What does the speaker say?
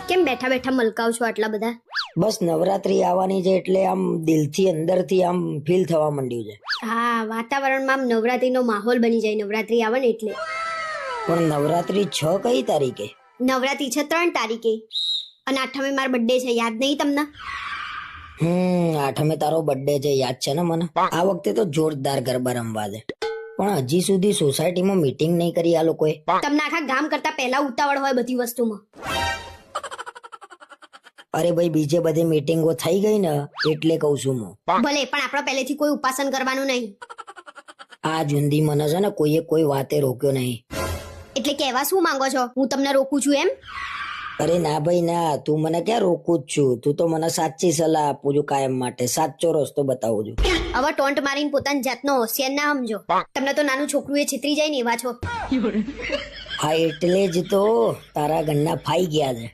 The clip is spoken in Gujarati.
કેમ બેઠા બેઠા મલકાવ છો આટલા બધા? બસ નવરાત્રી આવવાની છે એટલે આમ દિલથી અંદરથી આમ ફીલ થવા માંડ્યું છે. હા, વાતાવરણમાં આમ નવરાત્રીનો માહોલ બની જાય નવરાત્રી આવે ને એટલે. પણ નવરાત્રી 6 કઈ તારીખે? નવરાત્રી છે 3 તારીખે અને 8મે મારો બર્થડે છે, યાદ નહીં તમને? 8મે તારો બર્થડે છે, યાદ છે ને મને. આ વખતે તો જોરદાર ગરબા રમવા છે, પણ હજી સુધી સોસાયટીમાં મીટિંગ નહીં કરી આ લોકોએ. તમને આખા ગામ કરતા પહેલા ઉતાવળ હોય બધી વસ્તુમાં. અરે ભાઈ, બીજે બધી મીટિંગો થઈ ગઈ ને એટલે કહું છું હું. ભલે, પણ આપણે પહેલેથી કોઈ ઉપાસન કરવાનું નહીં. આ જુંદી મને છે ને કોઈએ કોઈ વાતે રોક્યો નહીં. એટલે કહેવા શું માંગો છો? હું તમને રોકું છું એમ? અરે ના ભાઈ ના, તું મને ક્યાં રોકું જ છું. તું તો મને સાચી સલાહ આપું છું, કાયમ માટે સાચો રસ્તો બતાવું છું. હવે ટોન્ટ મારીને પોતાની જાતનો હોશિયાર ના સમજો. તમને તો નાનું છોકરું એ છેતરી જાય ને એવા છો. હા, એટલે જ તો તારા ઘરના ફાઈ ગયા છે.